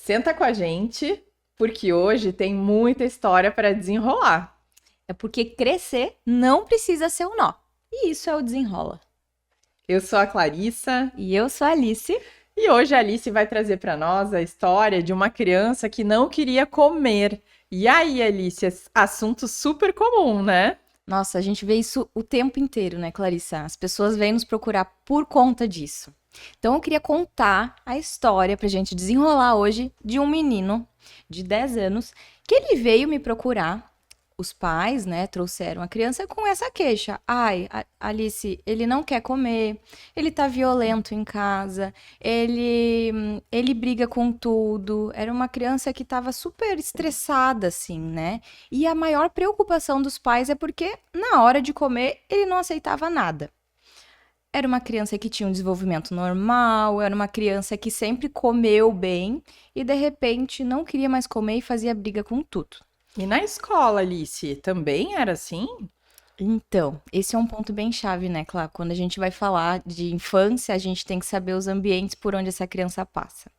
Senta com a gente, porque hoje tem muita história para desenrolar. É porque crescer não precisa ser um nó. E isso é o desenrola. Eu sou a Clarissa E eu sou a Alice. e hoje a Alice vai trazer para nós a história de uma criança que não queria comer. E aí, Alice, assunto super comum, né? Nossa, a gente vê isso o tempo inteiro, né, Clarissa? As pessoas vêm nos procurar por conta disso. Então eu queria contar a história pra gente desenrolar hoje de um menino de 10 anos que ele veio me procurar. Os pais, né, trouxeram a criança com essa queixa. Ai, Alice, ele não quer comer, ele tá violento em casa, ele briga com tudo. Era uma criança que tava super estressada, assim, né? E a maior preocupação dos pais é porque na hora de comer ele não aceitava nada. Era uma criança que tinha um desenvolvimento normal, era uma criança que sempre comeu bem e de repente não queria mais comer e fazia briga com tudo. E na escola, Alice, também era assim? Então, esse é um ponto bem chave, né, Clá? Quando a gente vai falar de infância, a gente tem que saber os ambientes por onde essa criança passa.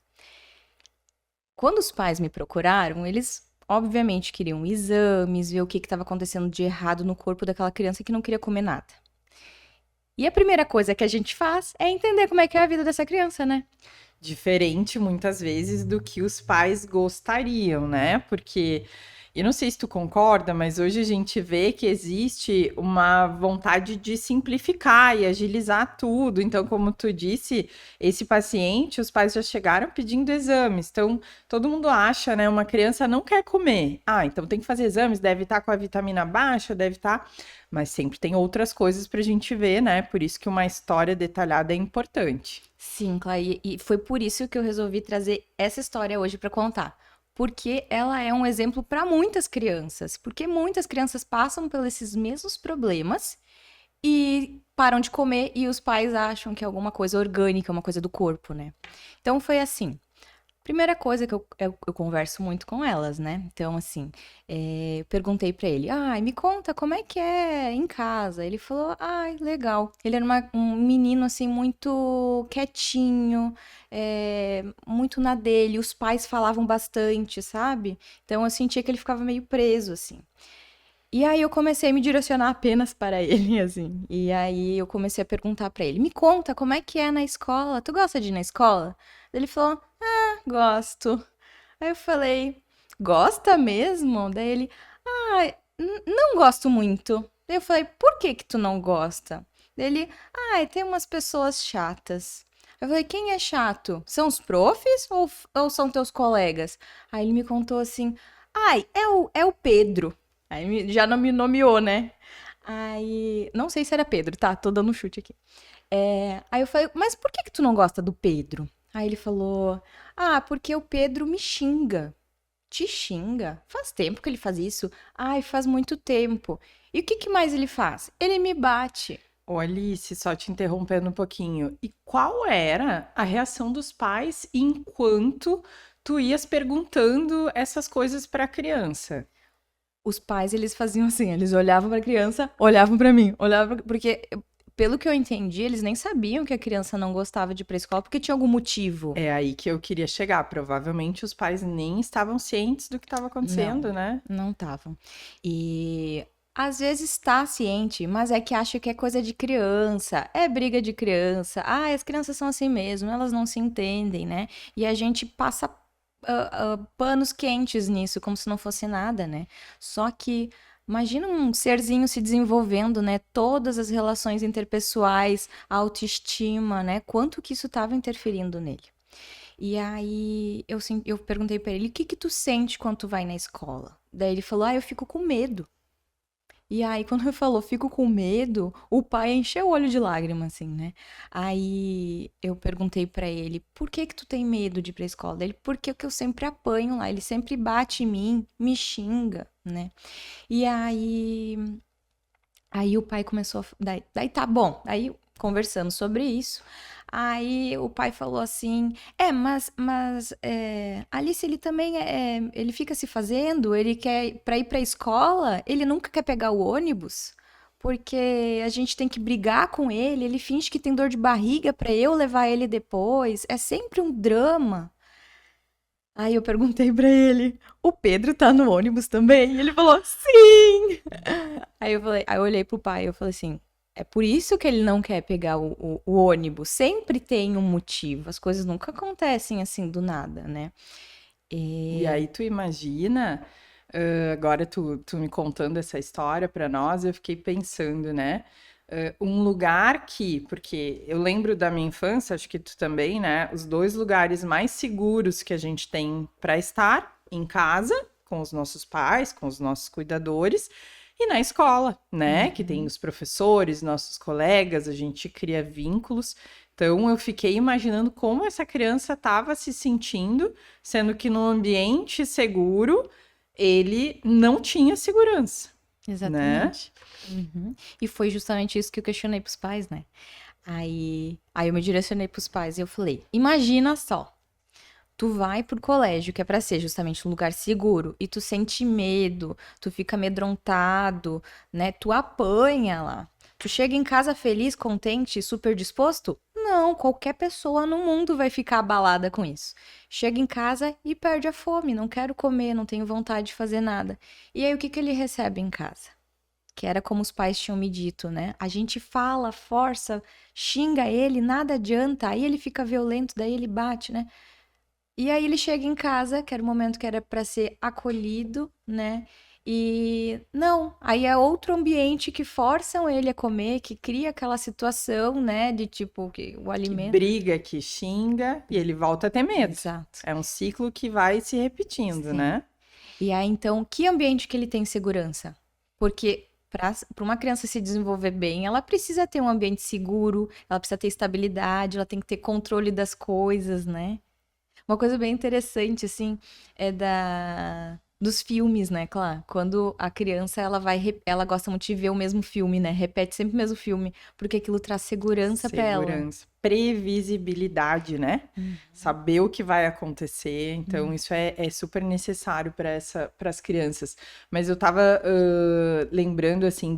Quando os pais me procuraram, eles obviamente queriam exames, ver o que estava acontecendo de errado no corpo daquela criança que não queria comer nada. E a primeira coisa que a gente faz é entender como é que é a vida dessa criança, né? Diferente muitas vezes do que os pais gostariam, né? Porque eu não sei se tu concorda, mas hoje a gente vê que existe uma vontade de simplificar e agilizar tudo. Então, como tu disse, esse paciente, os pais já chegaram pedindo exames. Então, todo mundo acha, né? Uma criança não quer comer. Ah, então tem que fazer exames, deve estar com a vitamina baixa, deve estar. Mas sempre tem outras coisas para a gente ver, né? Por isso que uma história detalhada é importante. Sim, Clá, e foi por isso que eu resolvi trazer essa história hoje para contar. Porque ela é um exemplo para muitas crianças. Porque muitas crianças passam por esses mesmos problemas e param de comer e os pais acham que é alguma coisa orgânica, uma coisa do corpo, né? Então foi assim. Primeira coisa que eu converso muito com elas, né? Então, assim, eu perguntei pra ele, ai, me conta como é que é em casa. Ele falou, ai, legal. Ele era um menino, assim, muito quietinho, muito na dele. Os pais falavam bastante, sabe? Então, eu sentia que ele ficava meio preso, assim. E aí eu comecei a me direcionar apenas para ele, assim. E aí eu comecei a perguntar pra ele: "Me conta, como é que é na escola? Tu gosta de ir na escola?" Ele falou: "Ah, gosto." Aí eu falei: "Gosta mesmo?" Daí ele: "Ah, não gosto muito." Daí eu falei: "Por que que tu não gosta?" Daí ele: "Ah, tem umas pessoas chatas." Eu falei: "Quem é chato? São os profs ou são teus colegas?" Aí ele me contou assim: "Ai, é o Pedro." Aí já não me nomeou, né? Aí, não sei se era Pedro, tá? Tô dando um chute aqui. Aí eu falei, mas por que que tu não gosta do Pedro? Aí ele falou, ah, porque o Pedro me xinga. Te xinga? Faz tempo que ele faz isso? Ai, faz muito tempo. E o que que mais ele faz? Ele me bate. Ô Alice, só te interrompendo um pouquinho. E qual era a reação dos pais enquanto tu ias perguntando essas coisas para a criança? Os pais, eles faziam assim, eles olhavam pra criança, olhavam pra mim, porque pelo que eu entendi, eles nem sabiam que a criança não gostava de ir pra escola porque tinha algum motivo. É aí que eu queria chegar. Provavelmente os pais nem estavam cientes do que estava Não, acontecendo, né? não estavam. E às vezes está ciente, mas é que acha que é coisa de criança, é briga de criança. Ah, as crianças são assim mesmo, elas não se entendem, né? E a gente passa panos quentes nisso, como se não fosse nada, né? Só que imagina um serzinho se desenvolvendo, né? Todas as relações interpessoais, a autoestima, né? Quanto que isso estava interferindo nele. E aí eu perguntei pra ele, o que que tu sente quando tu vai na escola? Daí ele falou, ah, eu fico com medo. E aí, quando ele falou, fico com medo, o pai encheu o olho de lágrima, assim, né? Aí eu perguntei pra ele, por que que tu tem medo de ir pra escola? Ele, porque que eu sempre apanho lá, ele sempre bate em mim, me xinga, né? E aí o pai começou a. Daí tá bom. Aí conversando sobre isso. Aí o pai falou assim: Alice, ele também ele fica se fazendo, ele quer para ir pra escola, ele nunca quer pegar o ônibus, porque a gente tem que brigar com ele finge que tem dor de barriga pra eu levar ele depois, é sempre um drama. Aí eu perguntei pra ele, o Pedro tá no ônibus também? E ele falou, sim! Aí eu olhei pro pai e eu falei assim, é por isso que ele não quer pegar o ônibus. Sempre tem um motivo. As coisas nunca acontecem assim do nada, né? E aí tu imagina, agora tu me contando essa história para nós, eu fiquei pensando, né? Um lugar que, porque eu lembro da minha infância, acho que tu também, né? Os dois lugares mais seguros que a gente tem para estar em casa, com os nossos pais, com os nossos cuidadores, e na escola, né? Que tem Uhum. os professores, nossos colegas, a gente cria vínculos. Então eu fiquei imaginando como essa criança estava se sentindo, sendo que no ambiente seguro ele não tinha segurança, né? Exatamente. Uhum. E foi justamente isso que eu questionei pros pais, né? Aí eu me direcionei pros pais e eu falei: imagina só, tu vai pro colégio, que é pra ser justamente um lugar seguro, e tu sente medo, tu fica amedrontado, né? Tu apanha lá. Tu chega em casa feliz, contente, super disposto? Não, qualquer pessoa no mundo vai ficar abalada com isso. Chega em casa e perde a fome, não quero comer, não tenho vontade de fazer nada. E aí o que que ele recebe em casa? Que era como os pais tinham me dito, né? A gente fala, força, xinga ele, nada adianta. Aí ele fica violento, daí ele bate, né? E aí ele chega em casa, que era o momento que era para ser acolhido, né? E não, aí é outro ambiente que forçam ele a comer, que cria aquela situação, né, de tipo que o Que alimento. briga, que xinga e ele volta a ter medo. Exato. É um ciclo que vai se repetindo, Sim. né? E aí então, que ambiente que ele tem segurança? Porque para uma criança se desenvolver bem, ela precisa ter um ambiente seguro, ela precisa ter estabilidade, ela tem que ter controle das coisas, né? Uma coisa bem interessante, assim, é dos filmes, né, claro. Quando a criança, ela gosta muito de ver o mesmo filme, né? Repete sempre o mesmo filme, porque aquilo traz segurança pra ela. Segurança, previsibilidade, né? Hum, Saber o que vai acontecer. Então, hum. isso é super necessário para as crianças. Mas eu estava lembrando assim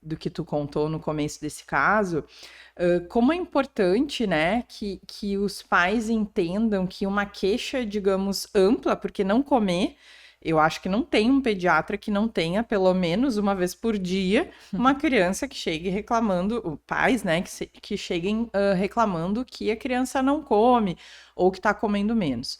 do que tu contou no começo desse caso, como é importante, né, que os pais entendam que uma queixa, digamos, ampla, porque não comer. Eu acho que não tem um pediatra que não tenha, pelo menos uma vez por dia, uma criança que chegue reclamando, o pais, né, que cheguem reclamando que a criança não come ou que está comendo menos.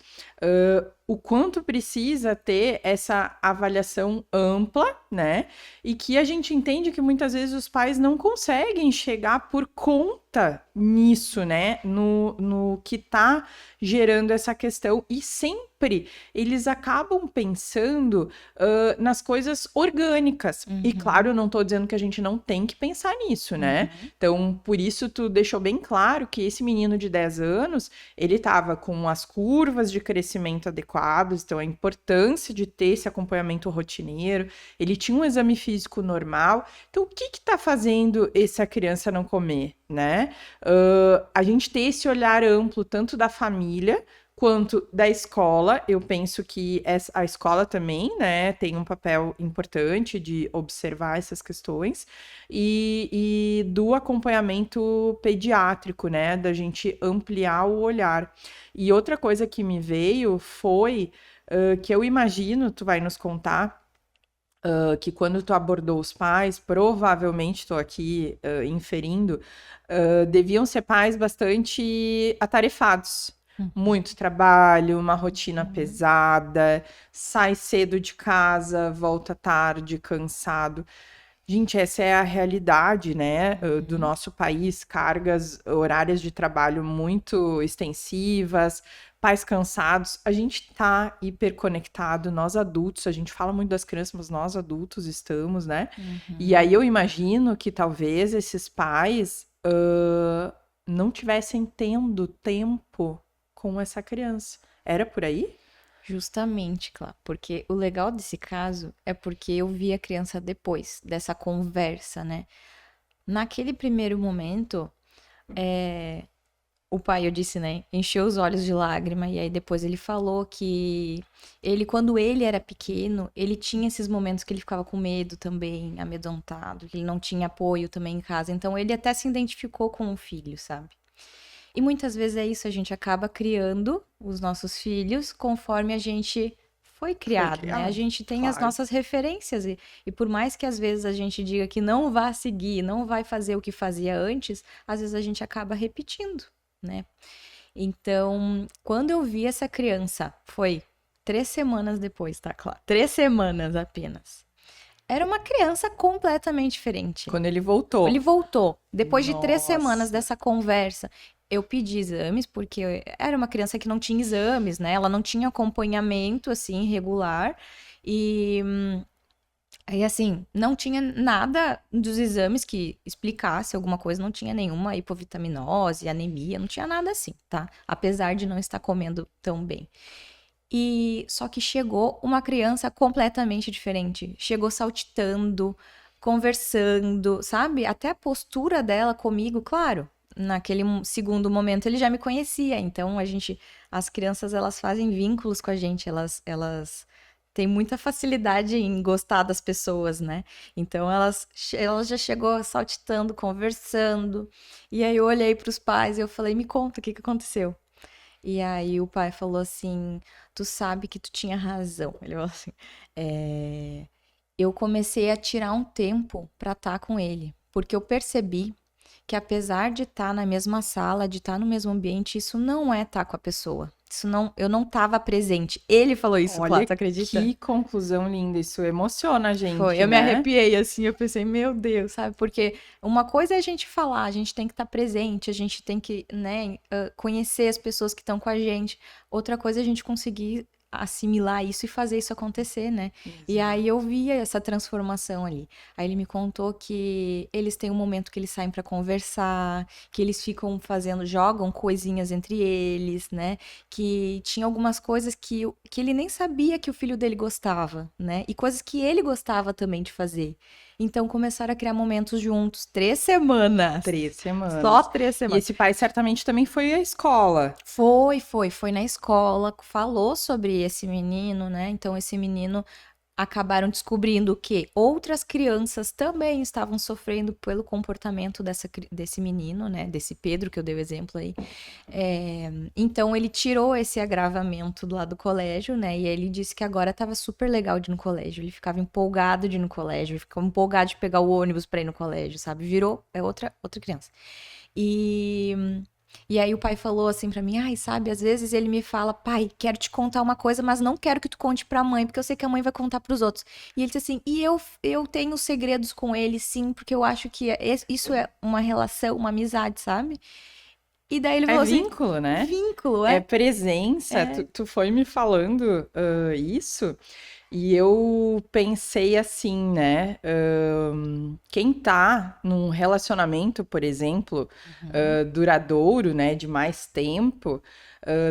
O quanto precisa ter essa avaliação ampla, né? E que a gente entende que muitas vezes os pais não conseguem chegar por conta nisso, né? No que está gerando essa questão. E sempre eles acabam pensando nas coisas orgânicas. E claro, Uhum, eu não estou dizendo que a gente não tem que pensar nisso, né? uhum. Então, por isso tu deixou bem claro que esse menino de 10 anos, ele estava com as curvas de crescimento adequadas, então a importância de ter esse acompanhamento rotineiro, ele tinha um exame físico normal. Então, o que está fazendo essa criança não comer, né? A gente ter esse olhar amplo, tanto da família quanto da escola. Eu penso que a escola também, né, tem um papel importante de observar essas questões e do acompanhamento pediátrico, né, da gente ampliar o olhar. E outra coisa que me veio foi que eu imagino, tu vai nos contar, que quando tu abordou os pais, provavelmente estou aqui inferindo, deviam ser pais bastante atarefados. Muito trabalho, uma rotina Uhum. pesada, sai cedo de casa, volta tarde, cansado. Gente, essa é a realidade, né, do Uhum. nosso país, cargas horárias de trabalho muito extensivas, pais cansados. A gente tá hiperconectado, nós adultos, a gente fala muito das crianças, mas nós adultos estamos, né? E Uhum. aí eu imagino que talvez esses pais não tivessem tendo tempo com essa criança. Era por aí? Justamente, claro, porque o legal desse caso é porque eu vi a criança depois dessa conversa, né? Naquele primeiro momento, o pai, eu disse, né, encheu os olhos de lágrima e aí depois ele falou que quando ele era pequeno, ele tinha esses momentos que ele ficava com medo também, amedrontado, que ele não tinha apoio também em casa. Então ele até se identificou com o filho, sabe? E muitas vezes é isso, a gente acaba criando os nossos filhos conforme a gente foi Foi criado, né? A criado, gente tem as claro. nossas referências e por mais que às vezes a gente diga que não vai seguir, não vai fazer o que fazia antes, às vezes a gente acaba repetindo, né? Então, quando eu vi essa criança, foi 3 semanas depois, tá claro? 3 semanas apenas. Era uma criança completamente diferente. Quando ele Ele voltou. voltou. Depois de 3 semanas Nossa. dessa conversa, eu pedi exames, porque era uma criança que não tinha exames, né? Ela não tinha acompanhamento, assim, regular. E aí, assim, não tinha nada dos exames que explicasse alguma coisa, não tinha nenhuma hipovitaminose, anemia, não tinha nada assim, tá? Apesar de não estar comendo tão bem. E só que chegou uma criança completamente diferente. Chegou saltitando, conversando, sabe? Até a postura dela comigo, claro. Naquele segundo momento ele já me conhecia, então as crianças elas fazem vínculos com a gente, elas têm muita facilidade em gostar das pessoas, né? Então ela já chegou saltitando, conversando. E aí eu olhei para os pais e eu falei, me conta o que que aconteceu. E aí o pai falou assim, tu sabe que tu tinha razão. Ele falou assim, é, eu comecei a tirar um tempo para estar com ele, porque eu percebi que apesar de estar na mesma sala, de estar no mesmo ambiente, isso não é estar com a pessoa. Isso não, eu não estava presente. Ele falou isso, Clara, Olha tu acredita? que conclusão linda. Isso emociona a Foi, gente, eu me né? arrepiei assim, eu pensei, meu Deus, sabe? Porque uma coisa é a gente falar, a gente tem que estar presente, a gente tem que, né, conhecer as pessoas que estão com a gente. Outra coisa é a gente conseguir assimilar isso e fazer isso acontecer, né? E aí eu Exato. via essa transformação ali. Aí ele me contou que eles têm um momento que eles saem para conversar, que eles ficam fazendo, jogam coisinhas entre eles, né? Que tinha algumas coisas que ele nem sabia que o filho dele gostava, né? E coisas que ele gostava também de fazer. Então começaram a criar momentos juntos. 3 semanas. Três Só semanas. três E semanas. esse pai certamente também foi à escola. Foi na escola, falou sobre esse menino, né? Então esse menino acabaram descobrindo que outras crianças também estavam sofrendo pelo comportamento desse menino, né? Desse Pedro que eu dei o exemplo aí. Então ele tirou esse agravamento do lado do colégio, né? E ele disse que agora estava super legal de ir no colégio. Ele ficava empolgado de ir no colégio, ele ficava empolgado de pegar o ônibus para ir no colégio, sabe? Virou outra criança. E e aí o pai falou assim pra mim, ai, sabe, às vezes ele me fala, pai, quero te contar uma coisa, mas não quero que tu conte pra mãe, porque eu sei que a mãe vai contar pros outros. E ele disse assim, e eu tenho segredos com ele, sim, porque eu acho que isso é uma relação, uma amizade, sabe? E daí ele É falou assim, vínculo, né? vínculo, É presença. é, Tu foi me falando isso e eu pensei assim, né? Quem tá num relacionamento, por exemplo, uhum, duradouro, né, de mais tempo,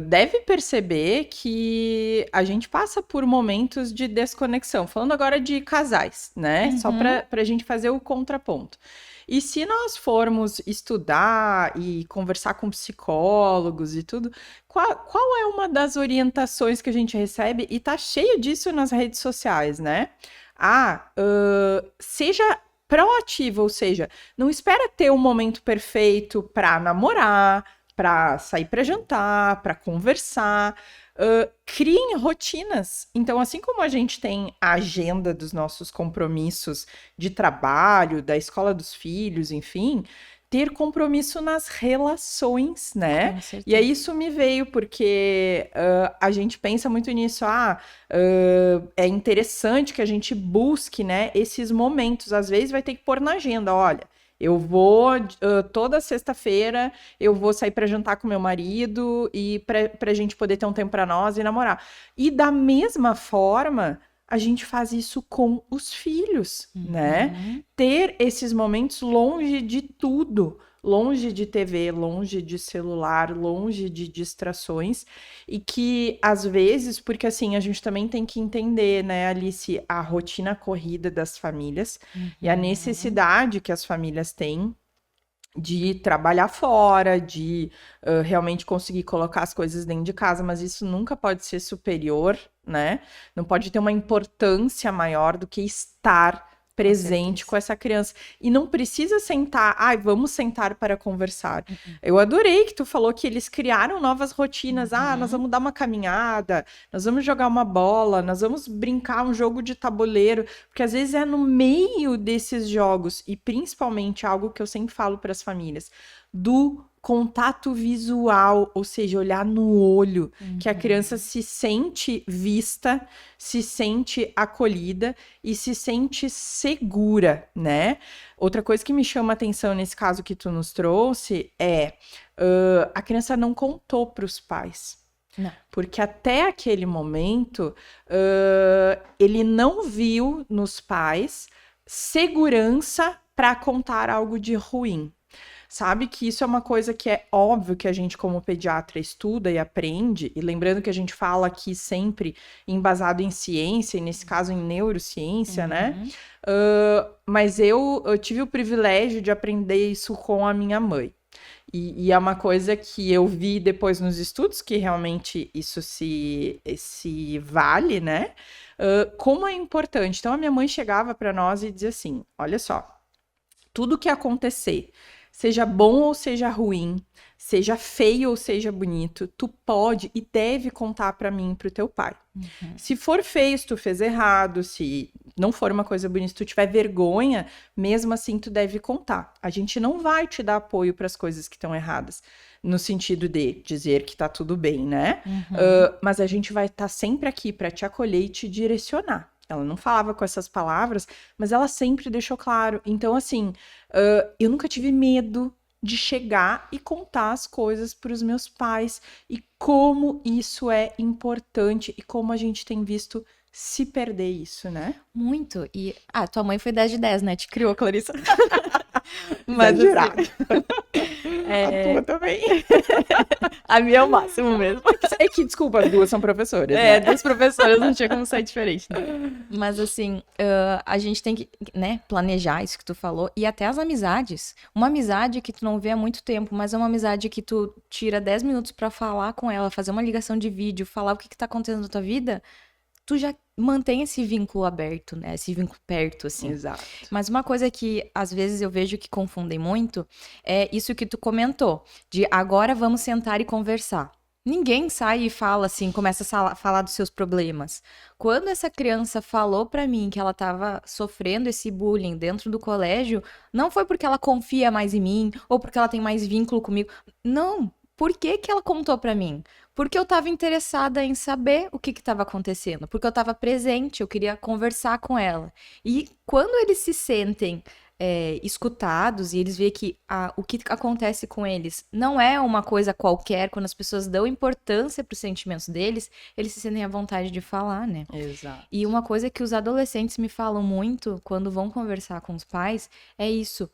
deve perceber que a gente passa por momentos de desconexão. Falando agora de casais, né? Só uhum, para a gente fazer o contraponto. E se nós formos estudar e conversar com psicólogos e tudo, qual é uma das orientações que a gente recebe? E tá cheio disso nas redes sociais, né? Seja proativo, ou seja, não espera ter um momento perfeito para namorar, para sair para jantar, para conversar. Criem rotinas. Então, assim como a gente tem a agenda dos nossos compromissos de trabalho, da escola dos filhos, enfim, ter compromisso nas relações, né? com E aí certeza. isso me veio porque a gente pensa muito nisso, é interessante que a gente busque, né, esses momentos. Às vezes vai ter que pôr na agenda, olha. Eu vou toda sexta-feira eu vou sair para jantar com meu marido e para a gente poder ter um tempo para nós e namorar. E da mesma forma, a gente faz isso com os filhos, né? Uhum. Ter esses momentos longe de tudo, longe de TV, longe de celular, longe de distrações, e que às vezes, porque assim, a gente também tem que entender, né, Alice, a rotina corrida das famílias e a Uhum. necessidade que as famílias têm de trabalhar fora, de realmente conseguir colocar as coisas dentro de casa, mas isso nunca pode ser superior, né? Não pode ter uma importância maior do que estar presente certeza. com essa criança. E não precisa sentar, ai, vamos sentar para conversar. Eu adorei que tu falou que eles criaram novas rotinas. Ah, nós Uhum. vamos dar uma caminhada, nós vamos jogar uma bola, nós vamos brincar um jogo de tabuleiro, porque às vezes é no meio desses jogos, e principalmente algo que eu sempre falo para as famílias, do contato visual, ou seja, olhar no olho, que a criança se sente vista, se sente acolhida e se sente segura, né? Outra coisa que me chama a atenção nesse caso que tu nos trouxe é a criança não contou para os pais. Não. Porque até aquele momento, ele não viu nos pais segurança para contar algo de ruim. Sabe que isso é uma coisa que é óbvio que a gente, como pediatra, estuda e aprende, e lembrando que a gente fala aqui sempre embasado em ciência, e nesse caso em neurociência, né? Mas eu tive o privilégio de aprender isso com a minha mãe. E é uma coisa que eu vi depois nos estudos, que realmente isso se vale, né? Como é importante. Então, a minha mãe chegava para nós e dizia assim: olha só, tudo que acontecer, seja bom ou seja ruim, seja feio ou seja bonito, tu pode e deve contar para mim e pro teu pai. Se for feio, se tu fez errado, se não for uma coisa bonita, se tu tiver vergonha, mesmo assim tu deve contar. A gente não vai te dar apoio para as coisas que estão erradas, no sentido de dizer que tá tudo bem, né? Mas a gente vai estar sempre aqui para te acolher e te direcionar. Ela não falava com essas palavras, mas ela sempre deixou claro. Então, assim, eu nunca tive medo de chegar e contar as coisas para os meus pais e como isso é importante e como a gente tem visto se perder isso, né? Muito. E, tua mãe foi 10 de 10, né? Te criou, Clarissa. Mas, Exagerado. assim, A tua também. a minha é o máximo mesmo. É que, desculpa, as duas são professoras, É, né? dos professores não tinha como sair diferente, né? Mas assim, a gente tem que, né, planejar isso que tu falou. E até as amizades. Uma amizade que tu não vê há muito tempo, mas é uma amizade que tu tira 10 minutos pra falar com ela, fazer uma ligação de vídeo, falar o que que tá acontecendo na tua vida, tu já mantém esse vínculo aberto, né? Esse vínculo perto, assim. Exato. Mas uma coisa que às vezes eu vejo que confundem muito é isso que tu comentou, de agora vamos sentar e conversar. Ninguém sai e fala assim, começa a falar dos seus problemas. Quando essa criança falou pra mim que ela tava sofrendo esse bullying dentro do colégio, não foi porque ela confia mais em mim ou porque ela tem mais vínculo comigo. Não. Por que que ela contou pra mim? Porque eu tava interessada em saber o que que tava acontecendo, porque eu tava presente, eu queria conversar com ela. E quando eles se sentem escutados e eles veem que o que acontece com eles não é uma coisa qualquer, quando as pessoas dão importância para os sentimentos deles, eles se sentem à vontade de falar, né? Exato. E uma coisa que os adolescentes me falam muito quando vão conversar com os pais é isso.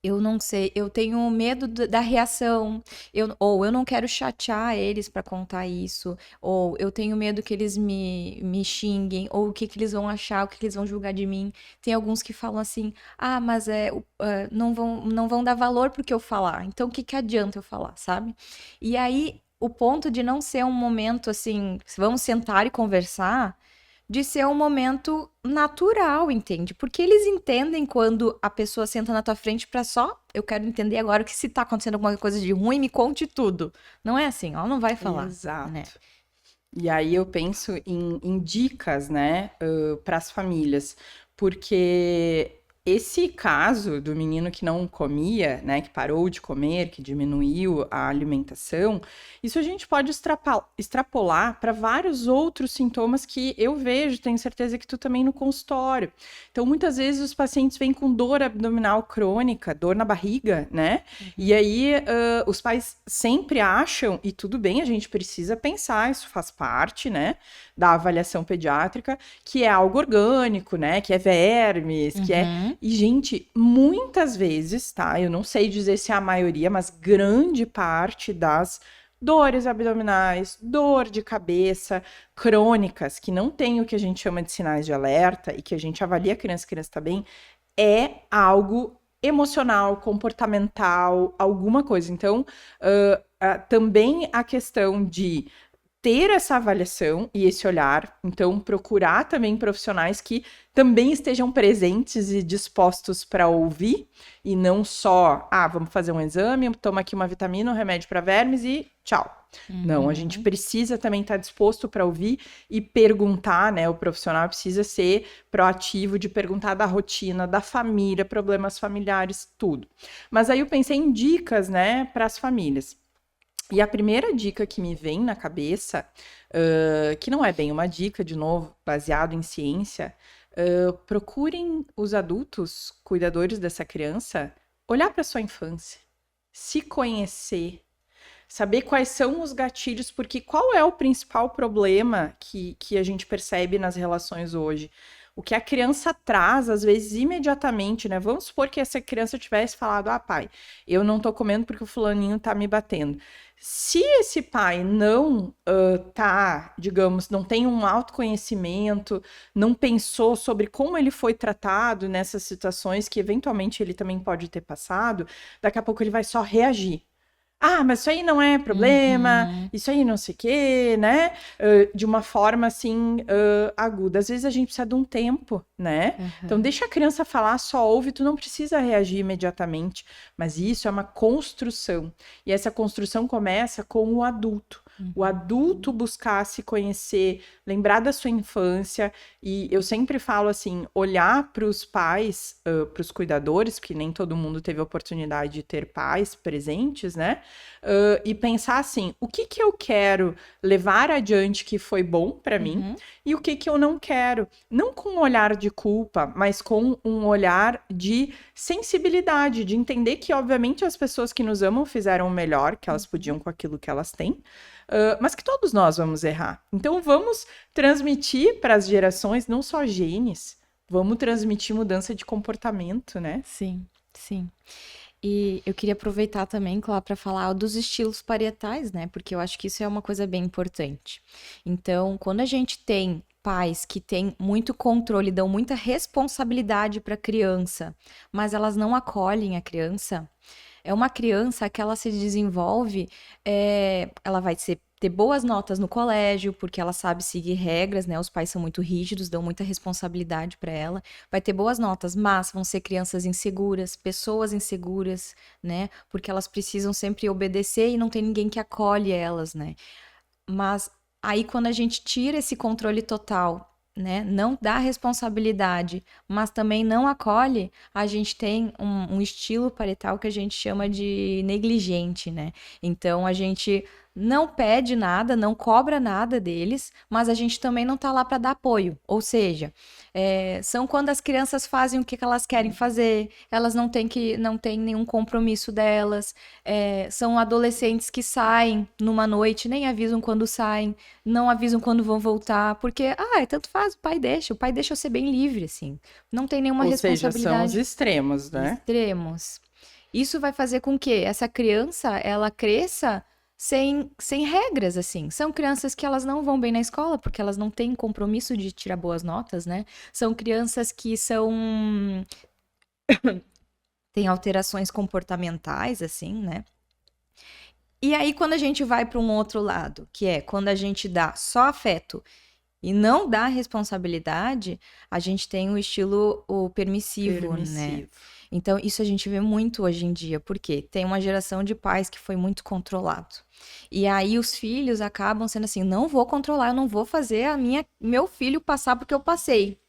Eu não sei, eu tenho medo da reação, ou eu não quero chatear eles pra contar isso, ou eu tenho medo que eles me xinguem, ou o que que eles vão achar, o que que eles vão julgar de mim. Tem alguns que falam assim, mas não vão dar valor pro que eu falar, então o que que adianta eu falar, sabe? E aí, o ponto de não ser um momento assim, vamos sentar e conversar, de ser um momento natural, entende? Porque eles entendem quando a pessoa senta na tua frente pra só, eu quero entender agora que se tá acontecendo alguma coisa de ruim, me conte tudo. Não é assim, ela não vai falar. Exato. Né? E aí eu penso em dicas, né, para as famílias, porque esse caso do menino que não comia, né, que parou de comer, que diminuiu a alimentação, isso a gente pode extrapolar para vários outros sintomas que eu vejo, tenho certeza que tu também no consultório. Então, muitas vezes os pacientes vêm com dor abdominal crônica, dor na barriga, né? E aí os pais sempre acham, e tudo bem, a gente precisa pensar, isso faz parte, né, da avaliação pediátrica, que é algo orgânico, né, que é vermes, que é... E, gente, muitas vezes, tá? Eu não sei dizer se é a maioria, mas grande parte das dores abdominais, dor de cabeça, crônicas, que não tem o que a gente chama de sinais de alerta e que a gente avalia a criança está bem, é algo emocional, comportamental, alguma coisa. Então, também a questão de ter essa avaliação e esse olhar, então procurar também profissionais que também estejam presentes e dispostos para ouvir, e não só, vamos fazer um exame, toma aqui uma vitamina, um remédio para vermes e tchau. Não, a gente precisa também estar disposto para ouvir e perguntar, né? O profissional precisa ser proativo de perguntar da rotina, da família, problemas familiares, tudo. Mas aí eu pensei em dicas, né, para as famílias. E a primeira dica que me vem na cabeça, que não é bem uma dica, de novo, baseado em ciência, procurem os adultos, cuidadores dessa criança, olhar para sua infância, se conhecer, saber quais são os gatilhos, porque qual é o principal problema que a gente percebe nas relações hoje? O que a criança traz, às vezes, imediatamente, né? Vamos supor que essa criança tivesse falado, pai, eu não tô comendo porque o fulaninho tá me batendo. Se esse pai não digamos, não tem um autoconhecimento, não pensou sobre como ele foi tratado nessas situações que eventualmente ele também pode ter passado, daqui a pouco ele vai só reagir. Mas isso aí não é problema, isso aí não sei o quê, né? De uma forma, assim, aguda. Às vezes a gente precisa de um tempo, né? Então, deixa a criança falar, só ouve, tu não precisa reagir imediatamente. Mas isso é uma construção. E essa construção começa com o adulto. O adulto buscar se conhecer, lembrar da sua infância. E eu sempre falo assim, olhar para os pais, para os cuidadores, porque nem todo mundo teve a oportunidade de ter pais presentes, né? E pensar assim, o que eu quero levar adiante que foi bom para mim e o que eu não quero. Não com um olhar de culpa, mas com um olhar de sensibilidade, de entender que, obviamente, as pessoas que nos amam fizeram o melhor que elas podiam com aquilo que elas têm, mas que todos nós vamos errar. Então, vamos transmitir para as gerações não só genes, vamos transmitir mudança de comportamento, né? Sim, sim. E eu queria aproveitar também, claro, para falar dos estilos parietais, né? Porque eu acho que isso é uma coisa bem importante. Então, quando a gente tem pais que têm muito controle, dão muita responsabilidade para a criança, mas elas não acolhem a criança, é uma criança que ela se desenvolve, ela vai ter boas notas no colégio, porque ela sabe seguir regras, né? Os pais são muito rígidos, dão muita responsabilidade para ela. Vai ter boas notas, mas vão ser crianças inseguras, pessoas inseguras, né? Porque elas precisam sempre obedecer e não tem ninguém que acolhe elas, né? Mas aí quando a gente tira esse controle total, né, não dá responsabilidade, mas também não acolhe, a gente tem um estilo parietal que a gente chama de negligente, né? Então a gente não pede nada, não cobra nada deles, mas a gente também não tá lá para dar apoio. Ou seja, são quando as crianças fazem o que elas querem fazer, elas não têm nenhum compromisso delas, são adolescentes que saem numa noite, nem avisam quando saem, não avisam quando vão voltar, porque, tanto faz, o pai deixa eu ser bem livre, assim, não tem nenhuma responsabilidade. Ou seja, são os extremos, né? Extremos. Isso vai fazer com que essa criança, ela cresça sem regras, assim. São crianças que elas não vão bem na escola, porque elas não têm compromisso de tirar boas notas, né? São crianças que têm alterações comportamentais, assim, né? E aí, quando a gente vai para um outro lado, que é quando a gente dá só afeto e não dá responsabilidade, a gente tem o estilo permissivo, né? Então, isso a gente vê muito hoje em dia, porque tem uma geração de pais que foi muito controlado. E aí os filhos acabam sendo assim, não vou controlar, eu não vou fazer meu filho passar porque eu passei.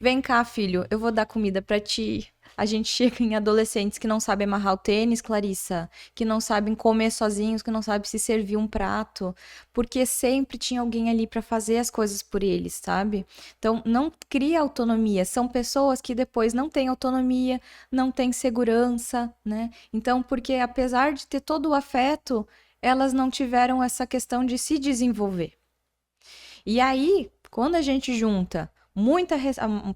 Vem cá, filho, eu vou dar comida pra ti. A gente chega em adolescentes que não sabem amarrar o tênis, Clarissa, que não sabem comer sozinhos, que não sabem se servir um prato, porque sempre tinha alguém ali para fazer as coisas por eles, sabe? Então, não cria autonomia. São pessoas que depois não têm autonomia, não têm segurança, né? Então, porque apesar de ter todo o afeto, elas não tiveram essa questão de se desenvolver. E aí, quando a gente junta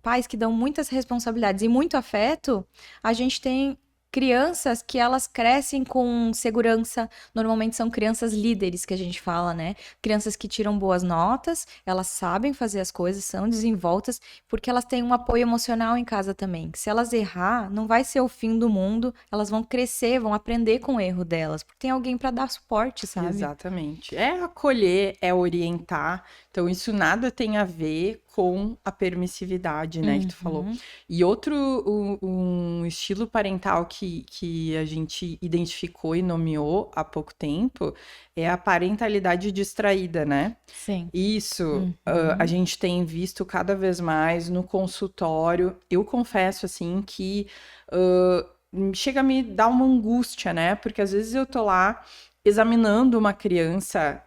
pais que dão muitas responsabilidades e muito afeto, a gente tem crianças que elas crescem com segurança, normalmente são crianças líderes que a gente fala, né? Crianças que tiram boas notas, elas sabem fazer as coisas, são desenvoltas, porque elas têm um apoio emocional em casa também. Que se elas errar, não vai ser o fim do mundo, elas vão crescer, vão aprender com o erro delas, porque tem alguém para dar suporte, sabe? Exatamente. É acolher, é orientar. Então, isso nada tem a ver com a permissividade, né, que tu falou. Uhum. E outro, um estilo parental que a gente identificou e nomeou há pouco tempo é a parentalidade distraída, né? Sim. Isso, a Uhum. gente tem visto cada vez mais no consultório. Eu confesso, assim, que chega a me dar uma angústia, né? Porque às vezes eu tô lá examinando uma criança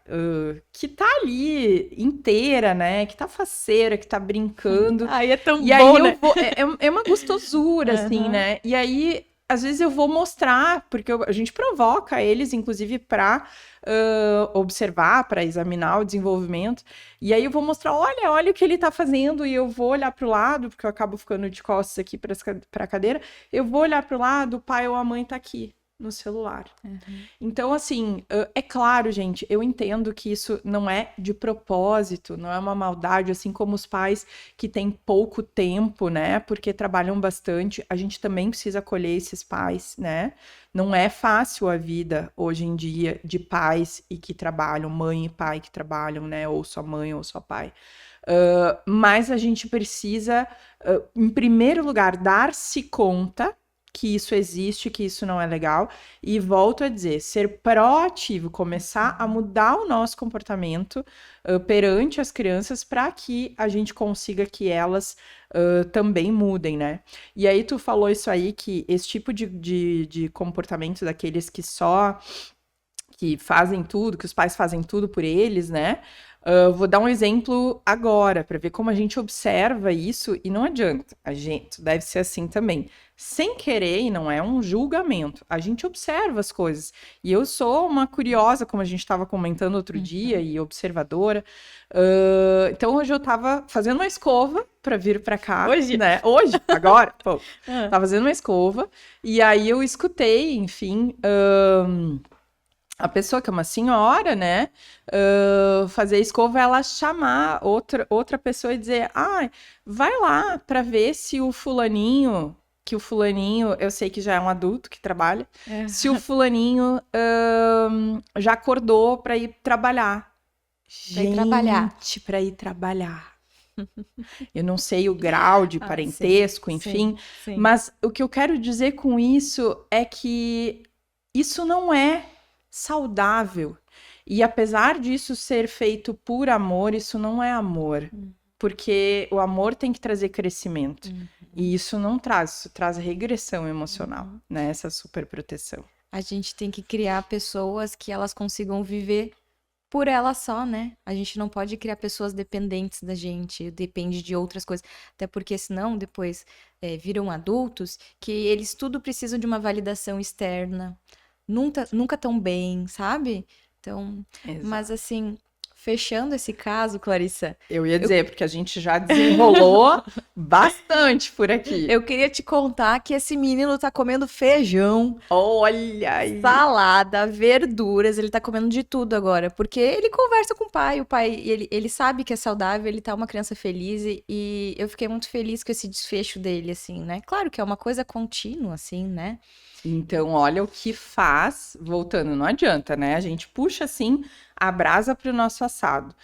que tá ali inteira, né? Que tá faceira, que tá brincando. Aí é tão E aí bom, eu né? vou. É uma gostosura, assim, Aham. né? E aí, às vezes, eu vou mostrar, porque a gente provoca eles, inclusive, para observar, para examinar o desenvolvimento. E aí eu vou mostrar, olha o que ele tá fazendo, e eu vou olhar pro lado, porque eu acabo ficando de costas aqui para a cadeira. Eu vou olhar pro lado, o pai ou a mãe tá aqui no celular. Então, assim, é claro, gente, eu entendo que isso não é de propósito, não é uma maldade, assim como os pais que têm pouco tempo, né, porque trabalham bastante, a gente também precisa acolher esses pais, né? Não é fácil a vida hoje em dia de pais e que trabalham, mãe e pai que trabalham, né, ou só mãe ou só pai. Mas a gente precisa, em primeiro lugar, dar-se conta que isso existe, que isso não é legal. E volto a dizer, ser proativo, começar a mudar o nosso comportamento perante as crianças para que a gente consiga que elas também mudem, né? E aí tu falou isso aí, que esse tipo de comportamento daqueles que fazem tudo, que os pais fazem tudo por eles, né? Vou dar um exemplo agora, para ver como a gente observa isso, e não adianta, a gente deve ser assim também. Sem querer, e não é um julgamento, a gente observa as coisas. E eu sou uma curiosa, como a gente estava comentando outro dia, e observadora. Então hoje eu estava fazendo uma escova para vir para cá, Hoje? né? Hoje, agora, pô, Ah. tava fazendo uma escova, e aí eu escutei, enfim. A pessoa que é uma senhora, né, fazer a escova, ela chamar outra pessoa e dizer, vai lá para ver se o fulaninho, que o fulaninho, eu sei que já é um adulto que trabalha, se o fulaninho já acordou para ir trabalhar. Pra ir trabalhar. Gente, para ir trabalhar. Eu não sei o grau de parentesco, enfim, sim. mas o que eu quero dizer com isso é que isso não é saudável. E apesar disso ser feito por amor, isso não é amor. Porque o amor tem que trazer crescimento. E isso não traz, isso traz regressão emocional, né? Essa superproteção. A gente tem que criar pessoas que elas consigam viver por elas só, né? A gente não pode criar pessoas dependentes da gente, depende de outras coisas. Até porque senão depois viram adultos que eles tudo precisam de uma validação externa. Nunca tão bem, sabe? Então, mas Exato. assim, fechando esse caso, Clarissa, Eu ia dizer, porque a gente já desenrolou bastante por aqui. eu queria te contar que esse menino tá comendo feijão, Olha aí. salada, verduras, ele tá comendo de tudo agora, porque ele conversa com o pai, ele sabe que é saudável, ele tá uma criança feliz e eu fiquei muito feliz com esse desfecho dele, assim, né? Claro que é uma coisa contínua, assim, né? Então, olha o que faz, voltando, não adianta, né? A gente puxa assim a brasa para o nosso assado.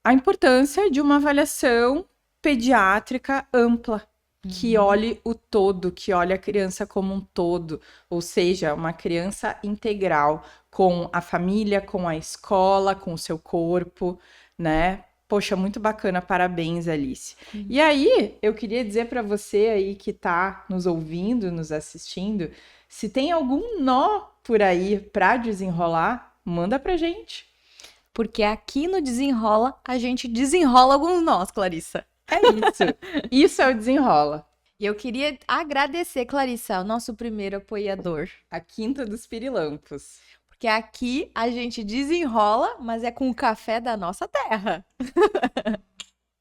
A importância de uma avaliação pediátrica ampla, que olhe o todo, que olhe a criança como um todo, ou seja, uma criança integral com a família, com a escola, com o seu corpo, né? Poxa, muito bacana, parabéns, Alice. E aí, eu queria dizer para você aí que está nos ouvindo, nos assistindo, se tem algum nó por aí para desenrolar, manda pra gente. Porque aqui no Desenrola, a gente desenrola alguns nós, Clarissa. É isso. Isso é o Desenrola. E eu queria agradecer, Clarissa, o nosso primeiro apoiador. A Quinta dos Pirilampos. Porque aqui a gente desenrola, mas é com o café da nossa terra.